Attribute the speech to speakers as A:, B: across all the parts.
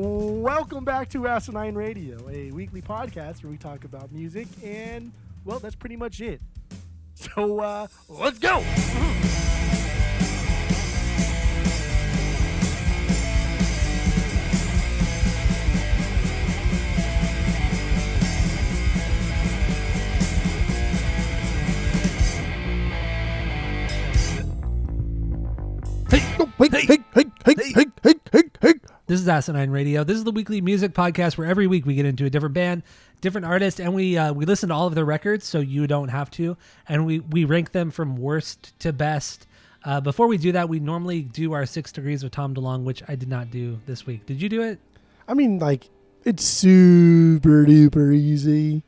A: Welcome back to Asinine Radio, a weekly podcast where we talk about music, and, well, that's pretty much it. So, let's go!
B: Hey. This is Asinine Radio. This is the weekly music podcast where every week we get into a different band, different artist, and we listen to all of their records so you don't have to, and we rank them from worst to best. Before we do that, we normally do our 6 Degrees with Tom DeLonge, which I did not do this week. Did you do it?
A: I mean, like, it's super duper easy.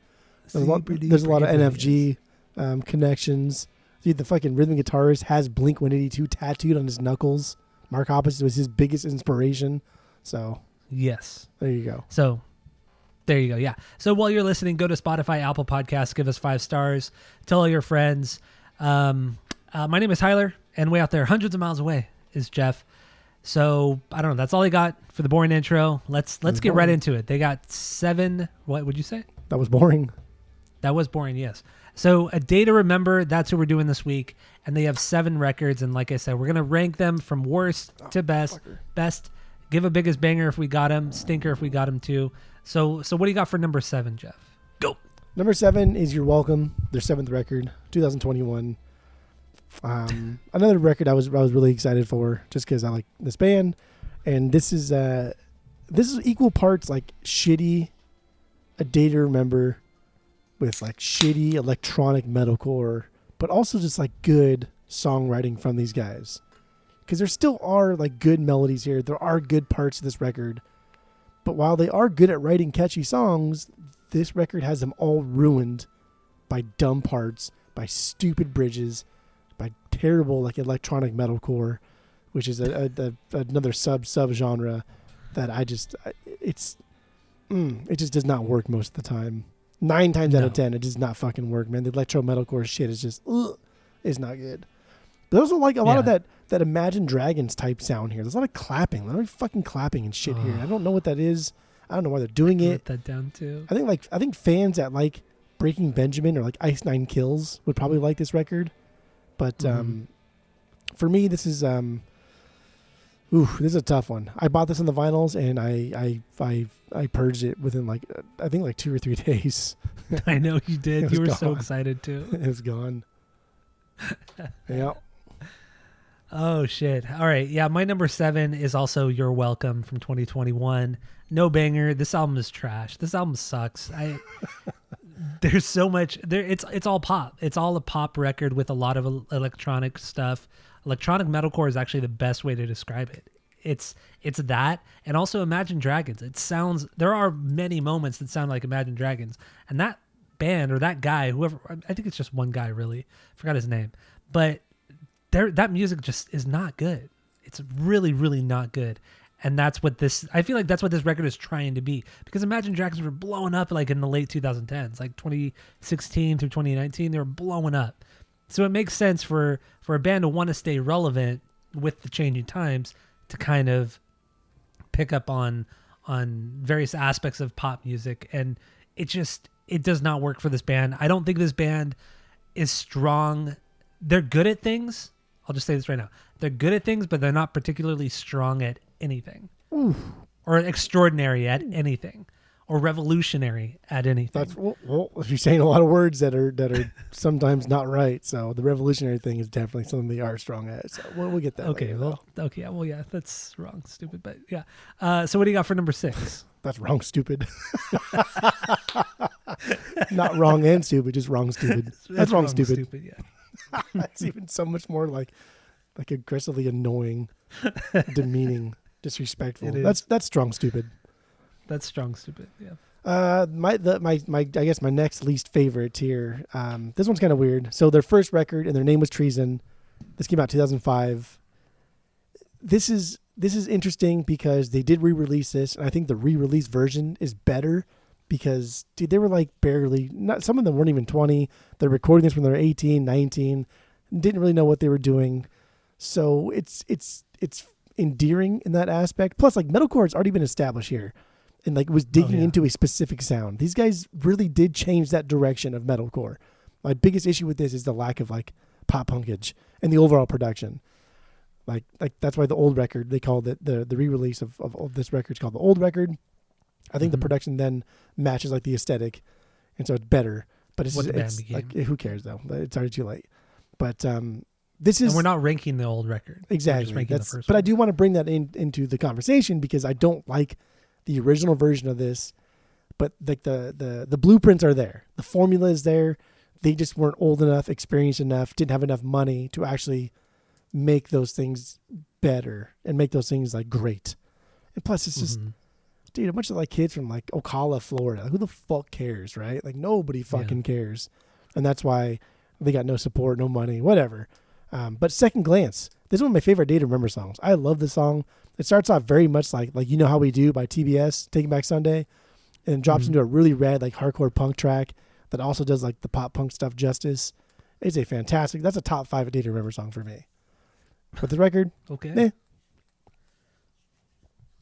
A: There's a lot of NFG connections. Dude, the fucking rhythm guitarist has Blink-182 tattooed on his knuckles. Mark Hoppus was his biggest inspiration. So,
B: yes.
A: There you go.
B: So, there you go. Yeah. So, while you're listening, go to Spotify, Apple Podcasts, give us 5 stars, tell all your friends. My name is Tyler, and way out there, hundreds of miles away, is Jeff. So, I don't know. That's all I got for the boring intro. Let's get right into it. They got 7. What would you say?
A: That was boring.
B: That was boring, yes. So, A Day to Remember, that's who we're doing this week. And they have 7 records. And like I said, we're going to rank them from worst to best.
A: Fucker.
B: Best, give a biggest banger if we got him. Stinker if we got him too. So what do you got for number 7, Jeff? Go.
A: Number 7 is You're Welcome, their 7th record, 2021. Another record I was really excited for just because I like this band. And this is equal parts like shitty A Day to Remember with like shitty electronic metalcore, but also just like good songwriting from these guys. Because there still are like good melodies here. There are good parts of this record. But while they are good at writing catchy songs, this record has them all ruined by dumb parts, by stupid bridges, by terrible like electronic metalcore, which is another sub-genre that it just does not work most of the time. 9 times out of 10, it does not fucking work, man. The electro metalcore shit is just, is not good. But there's like a lot of that Imagine Dragons type sound here. There's a lot of clapping, a lot of fucking clapping and shit here. I don't know what that is. I don't know why they're doing it.
B: Wrote that down too.
A: I think fans at like Breaking Benjamin or like Ice Nine Kills would probably like this record. But for me, this is this is a tough one. I bought this on the vinyls and I purged it within like I think like 2 or 3 days.
B: I know you did. You were so excited too.
A: It was gone. Yeah.
B: Oh shit. All right. Yeah, my number 7 is also You're Welcome from 2021. No banger. This album is trash. This album sucks. There's so much there. It's all pop. It's all a pop record with a lot of electronic stuff. Electronic metalcore is actually the best way to describe it. It's that, and also Imagine Dragons. There are many moments that sound like Imagine Dragons, and that band or that guy, whoever, I think it's just one guy really, forgot his name, but that music just is not good. It's really, really not good. And I feel like that's what this record is trying to be, because Imagine Dragons were blowing up like in the late 2010s, like 2016 through 2019, they were blowing up. So it makes sense for a band to want to stay relevant with the changing times to kind of pick up on various aspects of pop music. And it does not work for this band. I don't think this band is strong. They're good at things. I'll just say this right now. They're good at things, but they're not particularly strong at anything.
A: Oof.
B: Or extraordinary at anything. Or revolutionary at anything.
A: Well, you're saying a lot of words that are sometimes not right. So the revolutionary thing is definitely something they are strong at. So we'll get that.
B: Okay.
A: Later,
B: Yeah, that's wrong, stupid. But yeah. So what do you got for number 6?
A: That's wrong, stupid. Not wrong and stupid, just wrong, stupid. That's wrong, stupid.
B: Yeah.
A: That's even so much more like aggressively annoying, demeaning, disrespectful. That's strong, stupid.
B: That's strong, stupid. Yeah.
A: I guess my next least favorite here. This one's kind of weird. So their first record and their name was Treason. This came out 2005. This is interesting because they did re-release this, and I think the re-release version is better because dude, they were like some of them weren't even 20. They're recording this when they're 18, 19, didn't really know what they were doing. So it's endearing in that aspect. Plus, like metalcore has already been established here, and like was digging into a specific sound. These guys really did change that direction of metalcore. My biggest issue with this is the lack of like pop punkage and the overall production. Like that's why the old record, they called it the re-release of this record is called the old record. I think the production then matches like the aesthetic, and so it's better. But it's like who cares though? It's already too late. But this is,
B: and we're not ranking the old record.
A: Exactly.
B: We're just ranking the first
A: but
B: one.
A: I do want to bring that into the conversation because I don't like the original version of this. But like the blueprints are there, the formula is there. They just weren't old enough, experienced enough, didn't have enough money to actually make those things better and make those things like great. And plus, it's just, dude, a bunch of like kids from like Ocala, Florida. Like, who the fuck cares, right? Like nobody fucking cares, and that's why they got no support, no money, whatever. But Second Glance, this is one of my favorite Day to Remember songs. I love this song. It starts off very much like You Know How We Do by TBS, Taking Back Sunday, and drops into a really rad like hardcore punk track that also does like the pop punk stuff justice. It's a fantastic, that's a top 5 Day to Remember song for me. But the record,
B: okay.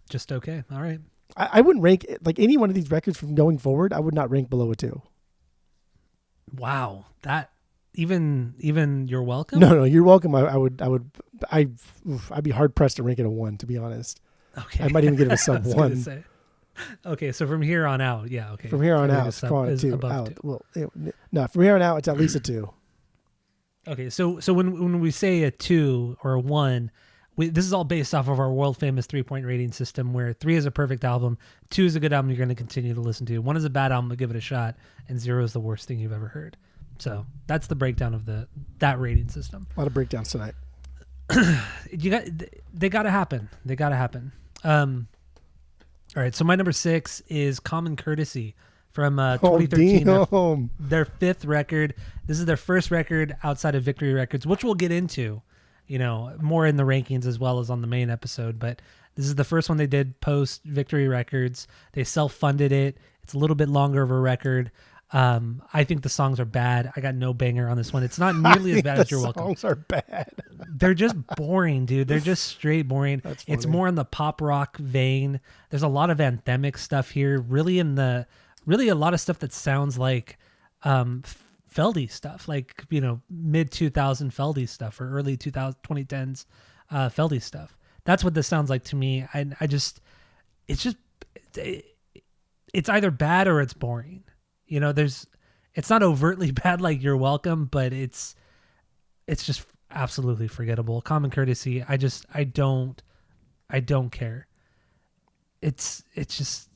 B: Just okay. All right.
A: I wouldn't rank it, like any one of these records from going forward, I would not rank below a 2.
B: Wow. That even You're Welcome?
A: No, You're Welcome. I'd be hard pressed to rank it a 1, to be honest.
B: Okay.
A: I might even give it a sub 1.
B: Okay, so from here on out, yeah, okay.
A: From here on out, it's gone a 2. Out. 2. Well, no, from here on out, it's at least a 2.
B: Okay, so when we say a 2 or a 1, this is all based off of our world famous 3-point rating system, where 3 is a perfect album, 2 is a good album you're going to continue to listen to, 1 is a bad album but give it a shot, and 0 is the worst thing you've ever heard. So that's the breakdown of that rating system.
A: A lot of breakdowns tonight.
B: They got to happen. They got to happen. All right, so my number 6 is Common Courtesy from 2013. Their 5th record. This is their first record outside of Victory Records, which we'll get into, more in the rankings as well as on the main episode. But this is the first one they did post Victory Records. They self-funded it. It's a little bit longer of a record. I think the songs are bad. I got no banger on this one. It's not nearly as bad as You're Welcome.
A: The songs are bad.
B: They're just boring, dude. They're just straight boring. It's more in the pop rock vein. There's a lot of anthemic stuff here. Really a lot of stuff that sounds like Feldy stuff, like, mid 2000 Feldy stuff or early 2010s Feldy stuff. That's what this sounds like to me. It's either bad or it's boring. It's not overtly bad like You're Welcome, but it's just absolutely forgettable. Common Courtesy, I don't care. It's just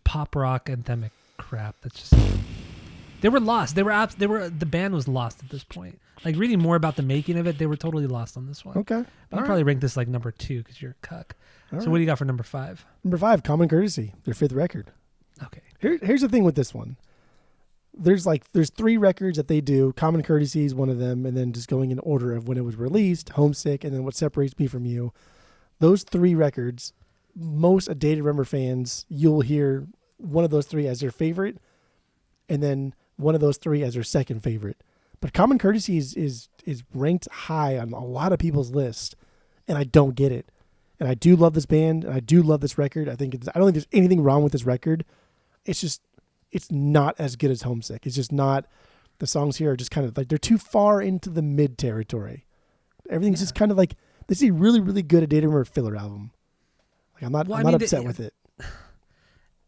B: pop rock anthemic crap. That's just, they were lost. The band was lost at this point. Like, reading more about the making of it, they were totally lost on this one.
A: Okay.
B: I'd probably rank this like number 2 because you're a cuck. So what do you got for number 5?
A: Number 5, Common Courtesy, their 5th record.
B: Okay.
A: Here's the thing with this one. There's 3 records that they do. Common Courtesy is one of them, and then just going in order of when it was released, Homesick, and then What Separates Me From You. Those 3 records, most A Day to Remember fans, you'll hear one of those 3 as their favorite, and then one of those 3 as their second favorite. But Common Courtesy is ranked high on a lot of people's lists, and I don't get it. And I do love this band, and I do love this record. I don't think there's anything wrong with this record. It's not as good as Homesick. It's just not. The songs here are just kind of like, they're too far into the mid territory. Everything's just kind of like, this is a really, really good A Day to Remember filler album. Like, I'm not upset with it.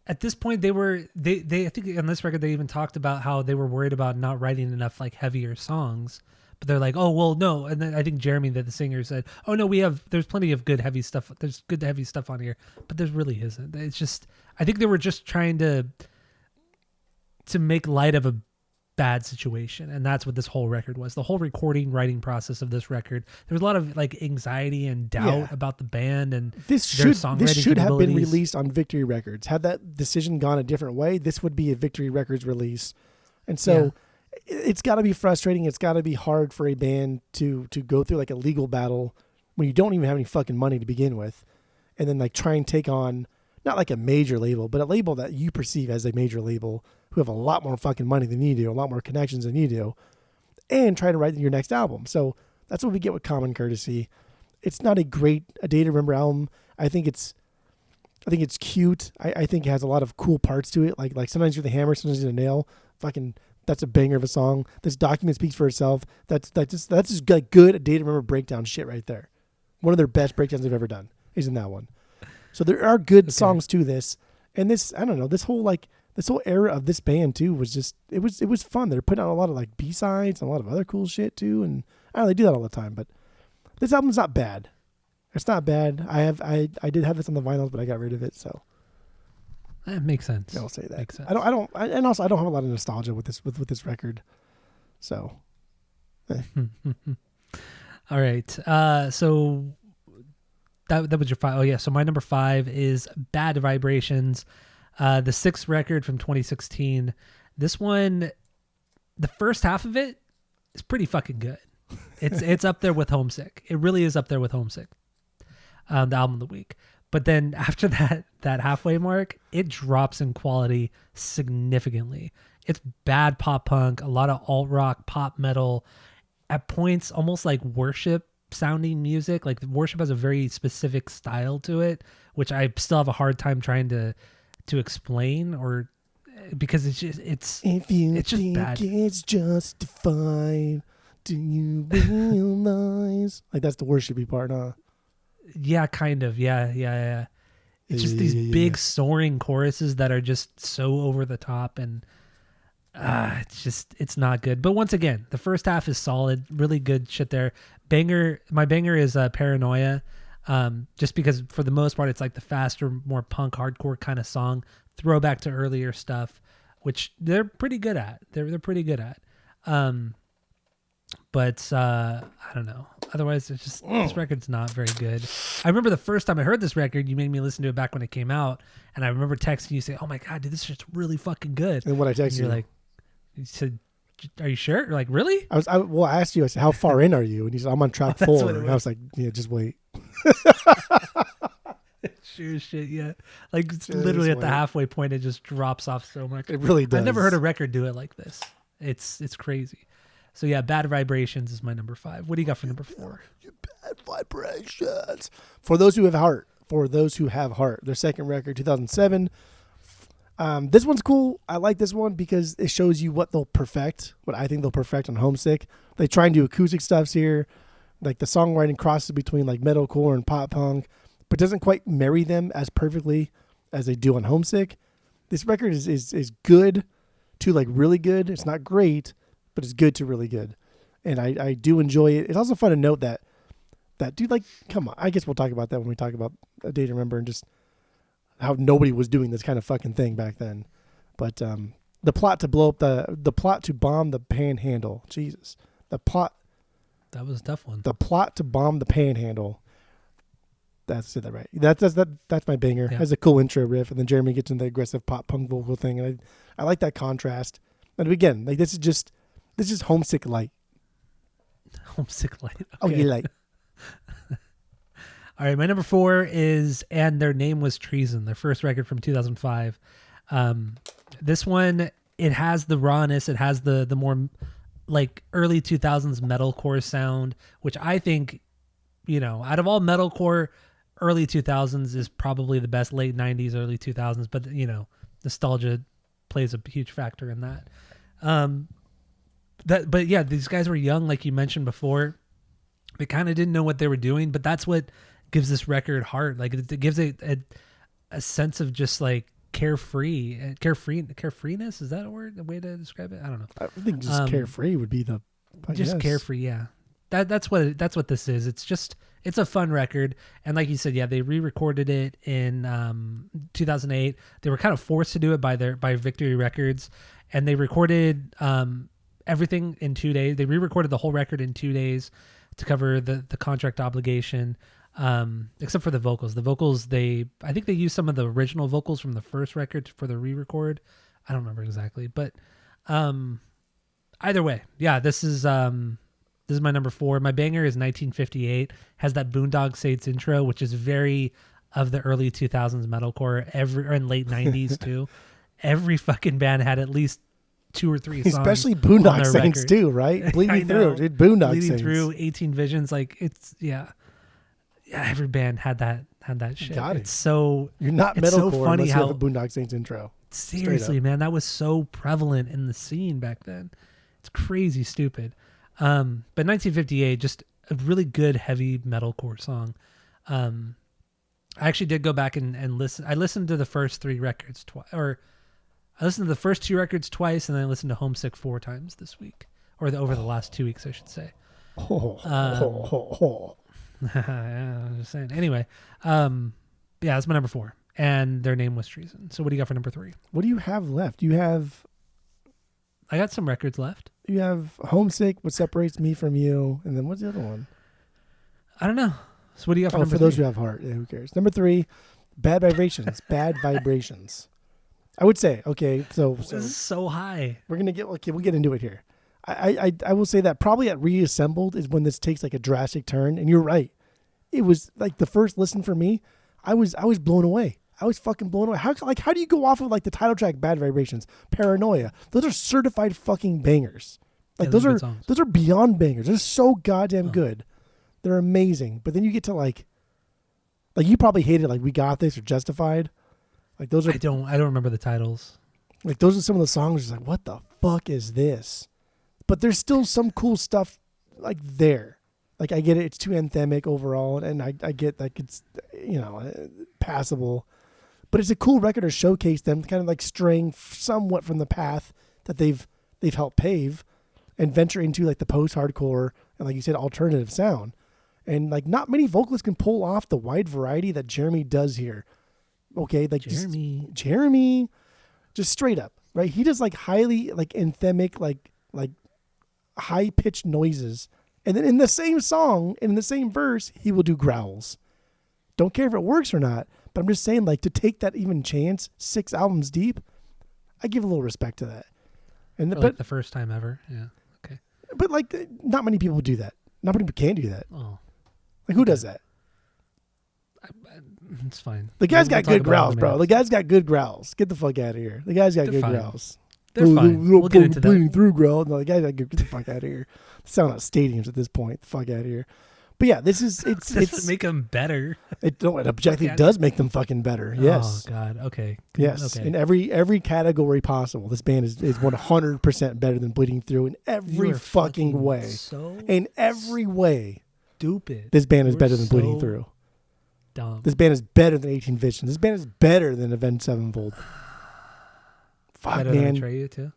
B: At this point, they I think on this record they even talked about how they were worried about not writing enough like heavier songs. But they're like, oh well, no. And then I think Jeremy, the singer, said, oh no, there's plenty of good heavy stuff. There's good heavy stuff on here, but there really isn't. It's just, I think they were just trying to make light of a bad situation, and that's what this whole record was. The whole writing process of this record, there was a lot of like anxiety and doubt about the band and
A: this should have been released on Victory Records. Had that decision gone a different way, this would be a Victory Records release. And so it's got to be frustrating. It's got to be hard for a band to go through like a legal battle when you don't even have any fucking money to begin with, and then like try and take on not like a major label, but a label that you perceive as a major label who have a lot more fucking money than you do, a lot more connections than you do, and try to write your next album. So that's what we get with Common Courtesy. it's not a Day to Remember album. I think it's cute. I think it has a lot of cool parts to it. Like sometimes you're the hammer, sometimes you're the nail. Fucking, that's a banger of a song. This document speaks for itself. That's just like good A Day to Remember breakdown shit right there. One of their best breakdowns they've ever done is in that one. So there are good songs to this, and this, I don't know, this whole era of this band too was just it was fun. They're putting out a lot of like B-sides and a lot of other cool shit too, and I don't know, they do that all the time. But this album's not bad. It's not bad. I did have this on the vinyls, but I got rid of it. So
B: that makes sense.
A: I'll say that.
B: Makes sense.
A: I don't have a lot of nostalgia with this record. So.
B: All right. So that was your 5. Oh yeah. So my number 5 is Bad Vibrations, the 6th record from 2016. This one, the first half of it is pretty fucking good. It's up there with Homesick. It really is up there with Homesick. The album of the week. But then after that halfway mark, it drops in quality significantly. It's bad pop punk, a lot of alt rock, pop metal, at points almost like worship sounding music. Like worship has a very specific style to it, which I still have a hard time trying to explain, or because it's just bad.
A: It's justified, do you realize? Like that's the worshipy part, huh?
B: Yeah, kind of. Yeah. It's just these big soaring choruses that are just so over the top, and it's not good. But once again, the first half is solid, really good shit there. My banger is Paranoia, just because for the most part it's like the faster, more punk hardcore kind of song, throwback to earlier stuff, which they're pretty good at. They're pretty good at. But I don't know. Otherwise, it's just this record's not very good. I remember the first time I heard this record, you made me listen to it back when it came out, and I remember texting you saying, "Oh my god, dude, this shit's really fucking good."
A: And what I texted
B: you're like, you said, "Are you sure?" You're like, "Really?"
A: I asked you, I said, "How far in are you?" And he said, "I'm on track 4." And I was like, "Yeah, just wait."
B: Sure as shit, yeah. Like literally at the halfway point, it just drops off so much.
A: It really does.
B: I've never heard a record do it like this. It's crazy. So yeah, Bad Vibrations is my number 5. What do you got for number 4?
A: Bad Vibrations. For those who have heart. Their second record, 2007. This one's cool. I like this one because it shows you what I think they'll perfect on Homesick. They try and do acoustic stuffs here. Like the songwriting crosses between like metalcore and pop punk, but doesn't quite marry them as perfectly as they do on Homesick. This record is good to like really good. It's not great, but it's good to really good. And I do enjoy it. It's also fun to note that dude, like, come on. I guess we'll talk about that when we talk about A Day to Remember and just how nobody was doing this kind of fucking thing back then. But the plot to blow up the plot to bomb the Panhandle. Jesus.
B: That was a tough one.
A: The plot to bomb the Panhandle. That's it, right. That's my banger.
B: Yeah.
A: Has a cool intro riff, and then Jeremy gets into the aggressive pop punk vocal thing, and I like that contrast. And again, like this is Homesick light.
B: Homesick light. Okay.
A: Oh, you like.
B: All right, my number 4 is And Their Name Was Treason, their first record from 2005. This one, it has the rawness, it has the more like early 2000s metalcore sound, which I think, out of all metalcore, early 2000s is probably the best. Late 90s, early 2000s, but nostalgia plays a huge factor in that. But yeah, these guys were young, like you mentioned before. They kind of didn't know what they were doing, but that's what gives this record heart. Like it gives it a sense of just like carefreeness. Is that a way to describe it? I don't know.
A: I think just carefree would be
B: carefree. Yeah, that's what this is. It's a fun record, and like you said, yeah, they re-recorded it in 2008. They were kind of forced to do it by Victory Records, and they recorded everything in 2 days. They re-recorded the whole record in 2 days to cover the contract obligation, except for the vocals. The vocals, I think they used some of the original vocals from the first record for the re-record. I don't remember exactly, but either way, yeah, this is my number 4. My banger is 1958. Has that Boondock Saints intro, which is very of the early 2000s metalcore, and late 90s too. Every fucking band had at least 2 or 3 songs,
A: especially Boondock Saints too, right? Bleeding through, dude. Boondock Saints.
B: Bleeding through, 18 Visions, like it's, yeah. Yeah, every band had that shit.
A: Got it.
B: It's so
A: You're not
B: it's so
A: metalcore
B: funny
A: unless you
B: how
A: have a Boondock Saints intro.
B: seriously, man, that was so prevalent in the scene back then. It's crazy stupid. But 1958, just a really good heavy metalcore song. I actually did go back and listen. I listened to the first 3 records twice, or I listened to the first 2 records twice, and then I listened to Homesick 4 times this week, or over the last 2 weeks, I should say. Yeah, I'm just saying. Anyway, yeah, that's my number 4, and their name was Treason. So what do you got for number 3?
A: What do you have left?
B: I got some records left.
A: You have Homesick, What Separates Me From You, and then what's the other one?
B: I don't know. So what do you got for number
A: for
B: 3?
A: those who have heart, yeah, who cares? Number 3, Bad Vibrations. Bad Vibrations. I would say, okay, so
B: This is so high.
A: we're gonna get we'll get into it here. I will say that probably at Reassembled is when this takes like a drastic turn, and you're right. It was like the first listen for me. I was blown away. I was fucking blown away. How do you go off of like the title track, Bad Vibrations, Paranoia? Those are certified fucking bangers. Like
B: Yeah,
A: those
B: are
A: are
B: good songs.
A: those are beyond bangers. They're so goddamn good. They're amazing. But then you get to like you probably hated like We Got This or Justified. Like those are
B: I don't remember the titles.
A: like those are some of the songs. Just like what the fuck is this? But there's still some cool stuff like there. Like I get it, it's too anthemic overall, and I get like it's passable, but it's a cool record to showcase them, kind of like straying somewhat from the path that they've helped pave, and venture into like the post-hardcore and like you said, alternative sound, and like not many vocalists can pull off the wide variety that Jeremy does here. Okay, like Jeremy, just straight up, right? He does like highly like anthemic, like high pitched noises. And then in the same song, in the same verse, he will do growls. Don't care if it works or not, but I'm just saying, like, to take that even chance, 6 albums deep, I give a little respect to that. And
B: For, like the first time ever. Yeah. Okay.
A: But like, not many people do that. Not many people can do that.
B: Oh,
A: Like, who does that?
B: it's fine.
A: The guy's
B: We'll
A: got
B: talk
A: good
B: about it
A: growls,
B: in a
A: bro.
B: minute.
A: The guy's got good growls. Get the fuck out of here. The guy's got
B: They're
A: good
B: fine.
A: growls.
B: They're fine. We'll get into
A: bleeding
B: that.
A: through growl. No, the guy's got get the fuck out of here. Sound out stadiums at this point. The fuck out of here. But yeah, this is
B: Does
A: it's
B: it make them better?
A: it objectively
B: Okay.
A: does make them fucking better. Yes.
B: Oh God. Okay.
A: Yes,
B: Okay.
A: in every category possible, this band is 100% better than Bleeding Through in
B: You
A: every
B: are
A: fucking way.
B: So
A: In every way,
B: stupid.
A: this band is
B: You are
A: better than Bleeding
B: so
A: Through.
B: Dumb.
A: This band is better than 18 Visions. This band is better than Avenged Sevenfold. Fuck,
B: Better than
A: man.
B: Atreyu too.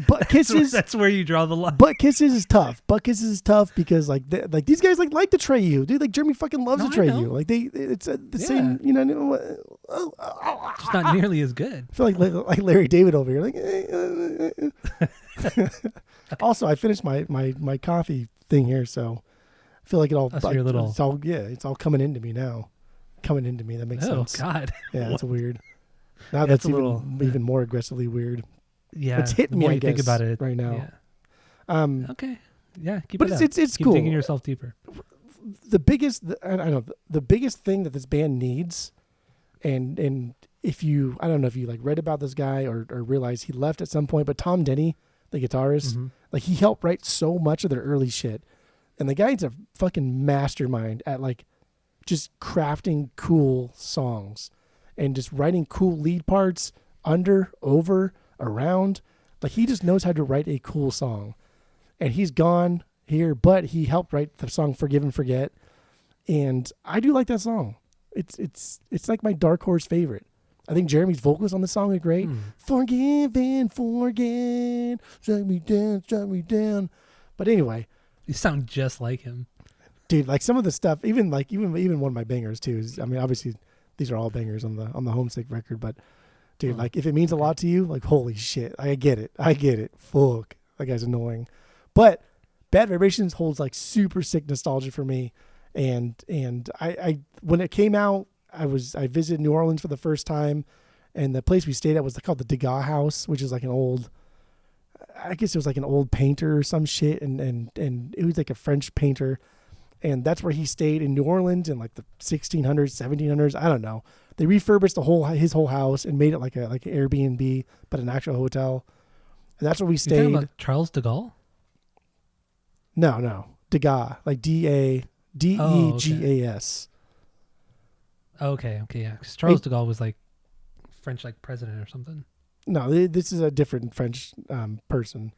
A: Butt kisses.
B: That's where you draw the line.
A: Butt kisses is tough. Butt kisses is tough because like these guys like to tray you, dude. Like Jeremy fucking loves
B: No,
A: to
B: I
A: tray
B: know.
A: you. Like it's the
B: Yeah.
A: same.
B: Just not nearly as good.
A: I feel like Larry David over here. Also, I finished my coffee thing here, so I feel like it all.
B: Oh, so you're a little-
A: it's all coming into me now. Coming into me. That makes
B: Oh
A: sense.
B: God.
A: Yeah, it's weird. Now
B: That's
A: that's
B: a
A: even
B: little-
A: even more aggressively weird.
B: Yeah.
A: It's hitting
B: the
A: me.
B: more
A: I
B: you
A: guess,
B: think about it
A: right now.
B: Yeah.
A: Um,
B: Okay. Yeah. Keep
A: but
B: it up.
A: it's
B: Keep
A: cool.
B: digging yourself deeper.
A: The biggest I don't know the biggest thing that this band needs, and if you I don't know if you like read about this guy or realize he left at some point, but Tom Denny, the guitarist,
B: Mhm.
A: like he helped write so much of their early shit, and the guy's a fucking mastermind at like just crafting cool songs and just writing cool lead parts under, over, around. Like he just knows how to write a cool song, and he's gone here, but he helped write the song "Forgive and Forget," and I do like that song. It's like my dark horse favorite. I think Jeremy's vocals on the song are great. Forgive and forget, strike me down. But anyway,
B: You sound just like him.
A: dude, like some of the stuff, even one of my bangers too. Is, I mean, obviously these are all bangers on the Homesick record, but dude, like if it means a lot to you, like holy shit, I get it. Fuck, that guy's annoying, but Bad Vibrations holds like super sick nostalgia for me, and I when it came out, I visited New Orleans for the first time, and the place we stayed at was called the Degas House, which is like an old, I guess it was like an old painter or some shit, and it was like a French painter. And that's where he stayed in New Orleans in like the 1600s, 1700s. I don't know. They refurbished his whole house and made it like an Airbnb, but an actual hotel. And that's where we
B: You talking
A: stayed.
B: about Charles de Gaulle?
A: No. Degas, like Degas.
B: Okay, yeah. Because Charles de Gaulle was like French, like president or something.
A: No, this is a different French person.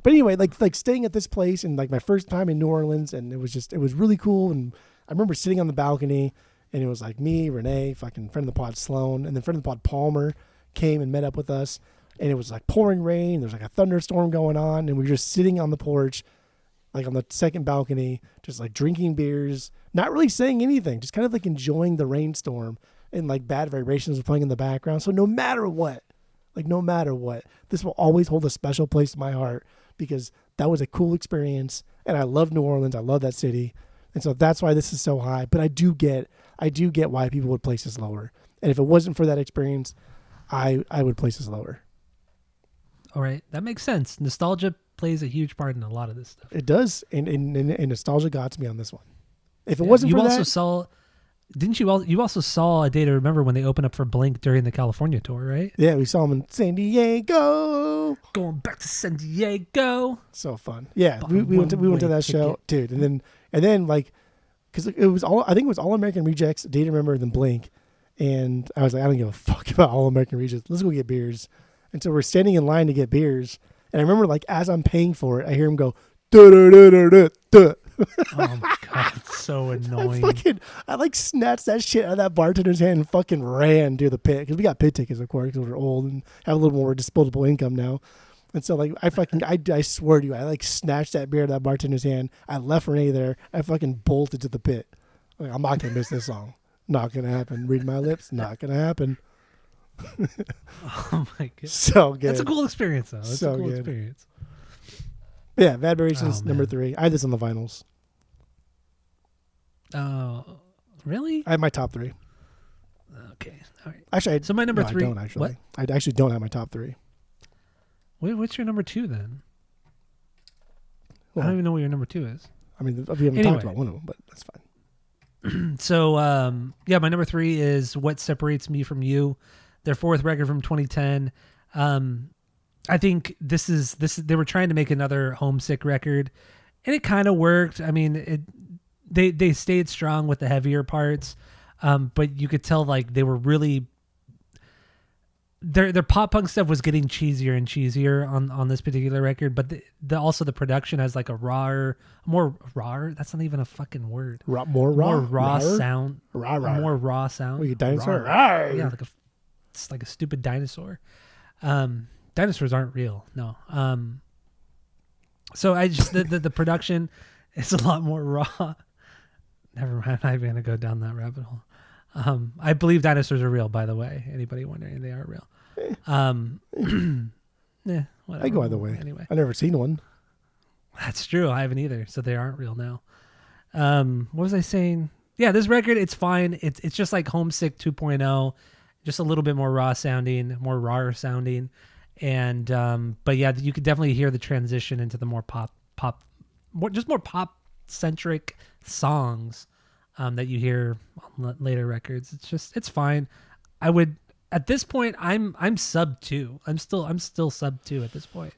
A: But anyway, like staying at this place and like my first time in New Orleans, and it was really cool. And I remember sitting on the balcony, and it was like me, Renee, fucking friend of the pod Sloan, and then friend of the pod Palmer came and met up with us. And it was like pouring rain. There's like a thunderstorm going on, and we were just sitting on the porch, like on the second balcony, just like drinking beers, not really saying anything, just kind of like enjoying the rainstorm, and like Bad Vibrations were playing in the background. So no matter what, this will always hold a special place in my heart because that was a cool experience, and I love New Orleans. I love that city, and so that's why this is so high. But I do get why people would place this lower, and if it wasn't for that experience, I would place this lower.
B: All right, that makes sense. Nostalgia plays a huge part in a lot of this stuff.
A: It does, and nostalgia got to me on this one. If it wasn't for that,
B: you also saw A Day to Remember when they opened up for Blink during the California tour, right?
A: Yeah, we saw them in San Diego.
B: Going back to San Diego.
A: So fun. Yeah, we went to that show, dude, and then like, because I think it was All American Rejects, A Day to Remember, and then Blink, and I was like, I don't give a fuck about All American Rejects. Let's go get beers. And so we're standing in line to get beers. And I remember, like, as I'm paying for it, I hear him go, duh, duh, duh, duh, duh, duh.
B: Oh, my God. It's so annoying.
A: I like, snatched that shit out of that bartender's hand and fucking ran to the pit. Because we got pit tickets, of course, because we're old and have a little more disposable income now. And so, like, I swear to you, I, like, snatched that beer out of that bartender's hand. I left Renee there. I fucking bolted to the pit. Like, I'm not going to miss this song. Not going to happen. Read my lips. Not going to happen.
B: Oh my god,
A: so good.
B: That's a cool experience, though. That's
A: so
B: a cool
A: good.
B: experience.
A: Yeah, Bad Vibrations number 3. I had this on the vinyls.
B: Oh, really?
A: I have my top 3.
B: Okay, all right.
A: Actually,
B: so my number 3.
A: I don't actually.
B: What?
A: I actually don't have my top 3.
B: Wait, what's your number 2 then?
A: Well,
B: I don't even know what your number 2 is.
A: I mean, we haven't talked about one of them, but that's fine.
B: So, yeah, my number 3 is What Separates Me From You, their 4th record from 2010. I think this is they were trying to make another Homesick record, and it kind of worked. I mean, they stayed strong with the heavier parts, but you could tell like they were really their pop punk stuff was getting cheesier and cheesier on this particular record. But also the production has like a more raw. That's not even a fucking word.
A: More raw
B: sound.
A: Raw.
B: More raw sound.
A: Like a dinosaur.
B: Yeah, it's like a stupid dinosaur. Dinosaurs aren't real. No. So I just the production is a lot more raw. Never mind. I'm not even gonna go down that rabbit hole. I believe dinosaurs are real, by the way. Anybody wondering, they are real. Yeah, whatever.
A: I go either way.
B: Anyway,
A: I've never seen one.
B: that's true. I haven't either, so they aren't real now. What was I saying? Yeah, this record, it's fine. It's just like Homesick 2.0, just a little bit more raw sounding, more rawer sounding, and but yeah, you could definitely hear the transition into the more pop, more pop centric songs that you hear on later records. It's fine. I would at this point I'm sub 2. I'm still sub 2 at this point.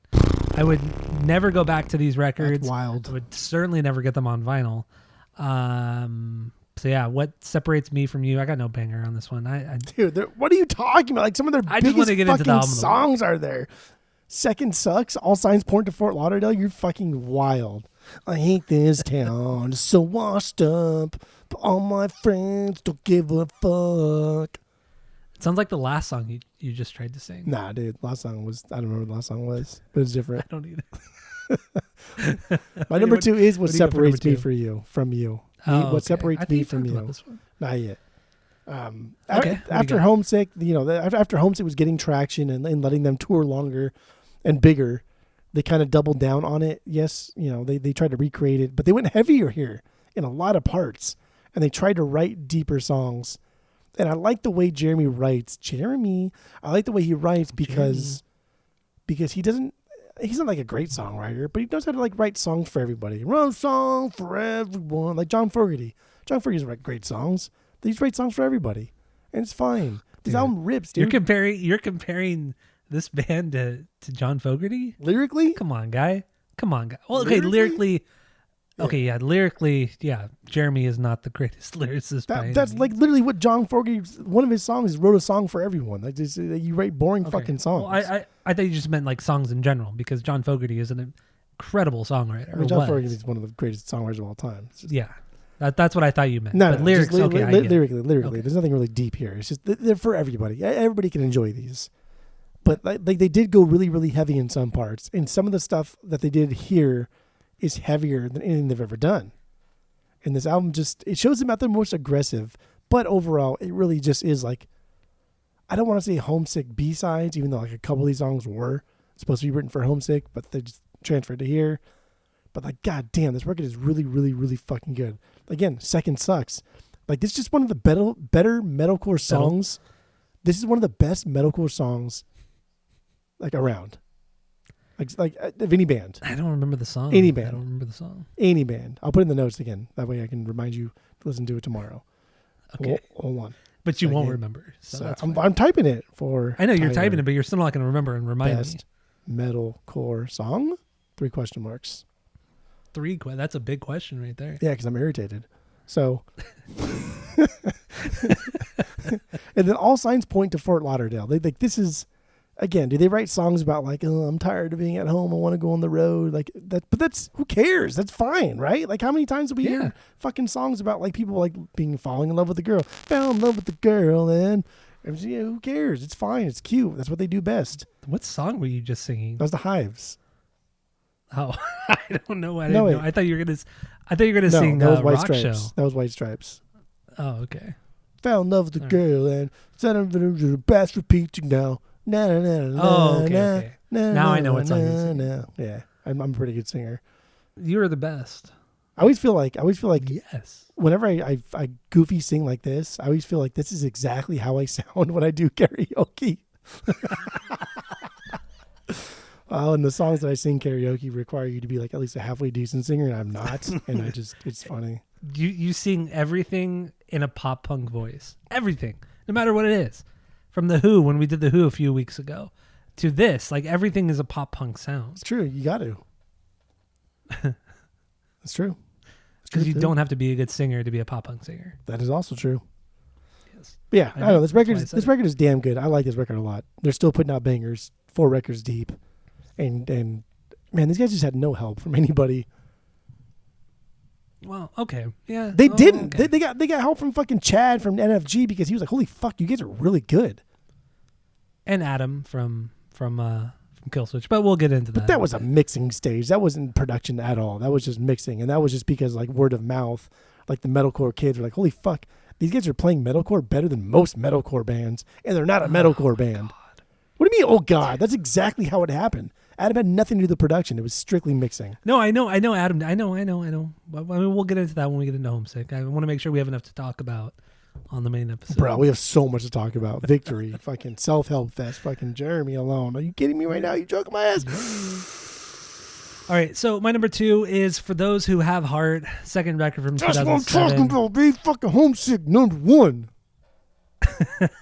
B: I would never go back to these records.
A: That's wild.
B: I would certainly never get them on vinyl. So yeah, What Separates Me From You? I got no banger on this one.
A: Dude, what are you talking about? Like some of their biggest fucking songs are there. Second Sucks. All signs point to Fort Lauderdale. You're fucking wild. I hate this town. It's so washed up. But all my friends don't give a fuck.
B: It sounds like the last song you just tried to sing.
A: Nah, dude. Last song was, I don't remember what the last song was. But it was different.
B: I don't either.
A: My number 2 is What Separates Me From You.
B: Oh,
A: What Separates Me From You. Not yet.
B: Okay.
A: After Homesick, after Homesick was getting traction and letting them tour longer and bigger, they kind of doubled down on it. Yes, they tried to recreate it, but they went heavier here in a lot of parts, and they tried to write deeper songs. And I like the way Jeremy writes. I like the way he writes because he's not like a great songwriter, but he knows how to like write songs for everybody. Write a song for everyone, like John Fogerty. John Fogerty's write great songs. They just write songs for everybody, and it's fine. This album rips, dude.
B: You're comparing this band to John Fogerty
A: lyrically.
B: Come on, guy. Well, okay, lyrically, Okay, yeah, lyrically, yeah, Jeremy is not the greatest lyricist. by any
A: That's
B: means.
A: like literally what John Fogerty, one of his songs, wrote a song for everyone. Like this, you write boring
B: Okay.
A: fucking songs.
B: Well, I thought you just meant like songs in general because John Fogerty is an incredible songwriter.
A: I mean,
B: or
A: John
B: was.
A: Fogerty is one of the greatest songwriters of all time. It's just,
B: Yeah, that's what I thought you meant.
A: no,
B: but
A: no,
B: lyrics,
A: just
B: okay, I get it.
A: lyrically,
B: Okay.
A: there's nothing really deep here. It's just they're for everybody. Everybody can enjoy these, but like they did go really, really heavy in some parts, and some of the stuff that they did here is heavier than anything they've ever done. And this album it shows them at their most aggressive, but overall, it really just is like, I don't want to say Homesick B-sides, even though like a couple of these songs were supposed to be written for Homesick, but they just transferred to here. But like, god damn, this record is really, really, really fucking good. Again, Second Sucks. Like, this is just one of the better metalcore songs. This is one of the best metalcore songs, like, around. Like of any band.
B: I don't remember the song.
A: Any band.
B: I don't remember the song.
A: Any band. I'll put it in the notes again. That way I can remind you to listen to it tomorrow.
B: Okay,
A: Hold on.
B: but you won't
A: Second.
B: remember. So
A: So
B: that's
A: I'm
B: fine.
A: typing it for
B: I know you're
A: Tyler.
B: typing it, but you're still not going to remember and remind me.
A: Best metalcore song? 3 question marks.
B: That's a big question right there.
A: Yeah, because I'm irritated. So, and then all signs point to Fort Lauderdale. They like this is, again, do they write songs about like, oh, I'm tired of being at home, I want to go on the road, like that? But that's, who cares? That's fine, right? Like, how many times do we
B: Yeah.
A: hear fucking songs about like people like falling in love with a girl, fell in love with the girl, and yeah, who cares? It's fine. It's cute. That's what they do best.
B: What song were you just singing?
A: That was the Hives.
B: Oh, I don't know. I
A: No,
B: didn't know.
A: wait.
B: I thought you were gonna
A: No,
B: sing
A: that was White
B: Rock
A: Stripes.
B: Show.
A: That was White Stripes.
B: Oh, okay.
A: Fell in love with the
B: All right.
A: girl and sent her to the best repeating now. Na, na, na, na,
B: Oh, okay,
A: na,
B: okay.
A: na,
B: Now I
A: na,
B: know what song you're
A: na,
B: singing.
A: na. Yeah, I'm a pretty good singer.
B: You are the best.
A: I always feel like
B: Yes.
A: whenever I goofy sing like this, I always feel like this is exactly how I sound when I do karaoke. Oh, and the songs that I sing karaoke require you to be like at least a halfway decent singer, and I'm not. And it's funny.
B: You sing everything in a pop punk voice. Everything, no matter what it is. From the Who, when we did the Who a few weeks ago, to this, like everything is a pop punk sound.
A: It's true. You got to. It's true. It's
B: Because
A: true,
B: you
A: too.
B: don't have to be a good singer to be a pop punk singer.
A: That is also true.
B: Yes.
A: But yeah,
B: I
A: I
B: know.
A: don't know. This record
B: That's why I said
A: this
B: it.
A: record is damn good. I like this record a lot. They're still putting out bangers, 4 records deep, and man, these guys just had no help from anybody.
B: Well, okay, yeah.
A: They
B: Oh,
A: didn't.
B: okay.
A: They got help from fucking Chad from NFG because he was like, "Holy fuck, you guys are really good."
B: And Adam from Killswitch, but we'll get into that.
A: But that was a mixing stage. That wasn't production at all. That was just mixing, and that was just because like word of mouth. Like the metalcore kids were like, "Holy fuck, these guys are playing metalcore better than most metalcore bands," and they're not a metalcore band. What do you mean? Oh God, that's exactly how it happened. Adam had nothing to do with the production. It was strictly mixing.
B: No, I know, Adam. I know. But, I mean, we'll get into that when we get into Homesick. I want to make sure we have enough to talk about on the main episode.
A: Bro, we have so much to talk about. Victory, fucking self-help fest, fucking Jeremy alone. Are you kidding me right now? You joking my ass?
B: All right, so my number 2 is For Those Who Have Heart, second record from
A: That's what I'm
B: 2007.
A: talking about, baby. Fucking Homesick number 1.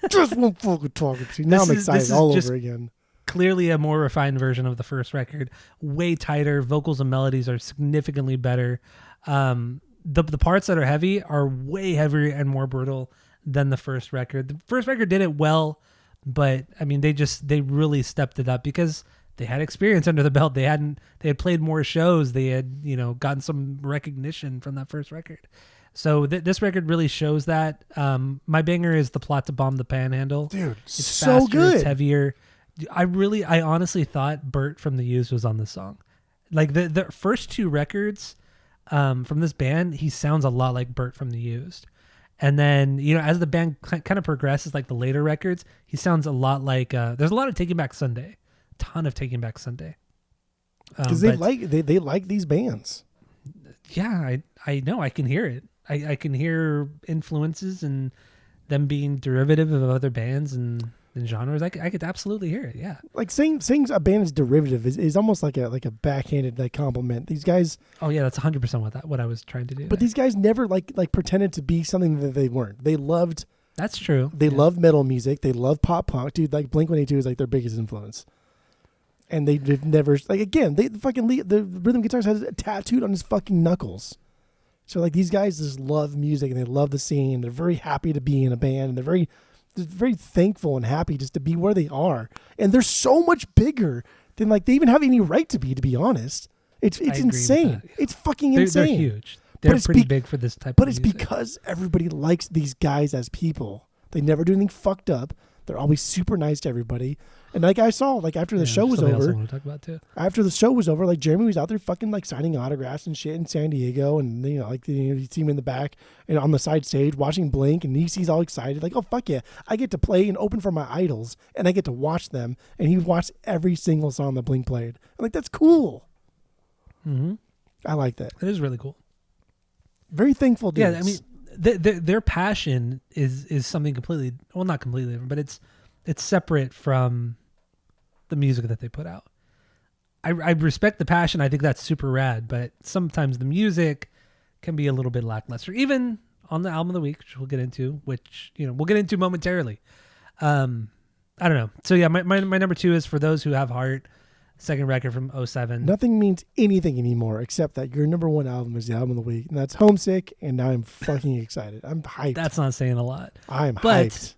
A: Just one fucking talking. See, now
B: This
A: I'm
B: is
A: excited all
B: just
A: over again.
B: Clearly a more refined version of the first record, way tighter. Vocals and melodies are significantly better. The parts that are heavy are way heavier and more brutal than the first record. The first record did it well, but I mean they really stepped it up because they had experience under the belt. They had played more shows. They had gotten some recognition from that first record. So this record really shows that. My banger is The Plot to Bomb the Panhandle.
A: Dude,
B: It's
A: so
B: faster,
A: good.
B: It's heavier. I honestly thought Bert from The Used was on this song. Like the first 2 records from this band, he sounds a lot like Bert from The Used. And then, as the band kind of progresses, like the later records, he sounds a lot like, there's a lot of Taking Back Sunday, ton of Taking Back Sunday.
A: Because they like these bands.
B: Yeah, I know. I can hear it. I can hear influences and them being derivative of other bands and genres. I could absolutely hear it. Yeah.
A: Like saying a band is derivative is almost like a backhanded like compliment. These guys,
B: Oh yeah, that's 100% what I was trying to do.
A: but these guys never like pretended to be something that they weren't. They loved
B: that's true.
A: They love metal music. They love pop punk. Dude, like Blink-182 is like their biggest influence. and they've never again. The rhythm guitarist has it tattooed on his fucking knuckles. So like these guys just love music and they love the scene. They're very happy to be in a band and they're very thankful and happy just to be where they are. And they're so much bigger than like they even have any right to be honest. It's insane. It's fucking insane.
B: They're huge. They're pretty big for this type of music.
A: But it's because everybody likes these guys as people. They never do anything fucked up. They're always super nice to everybody. And like I saw, like after the show was over,
B: I want to talk about too.
A: After the show was over, like Jeremy was out there fucking like signing autographs and shit in San Diego, and you see him in the back and on the side stage watching Blink, and he's all excited, like, oh fuck yeah, I get to play and open for my idols, and I get to watch them, and he watched every single song that Blink played. I'm like, that's cool.
B: Mm-hmm.
A: I like that.
B: It is really cool.
A: Very thankful dudes.
B: Yeah, I mean, their passion is something completely, well, not completely different, but it's separate from the music that they put out. I respect the passion. I think that's super rad, but sometimes the music can be a little bit lackluster, even on the album of the week, which we'll get into, we'll get into momentarily. I don't know. So yeah, my number 2 is For Those Who Have Heart, second record from 2007.
A: Nothing means anything anymore except that your number 1 album is the album of the week, and that's Homesick, and now I'm fucking excited. I'm hyped.
B: That's not saying a lot.
A: I'm hyped.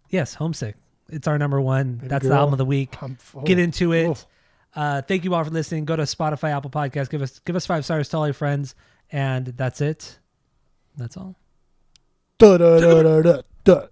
B: Yes, Homesick. It's our number 1.
A: Baby
B: that's
A: girl,
B: the album of the week. Get into it.
A: Oh.
B: Thank you all for listening. Go to Spotify, Apple Podcasts. Give us 5 stars. Tell all your friends. And that's it. That's all.
A: Da, da, da, da, da, da.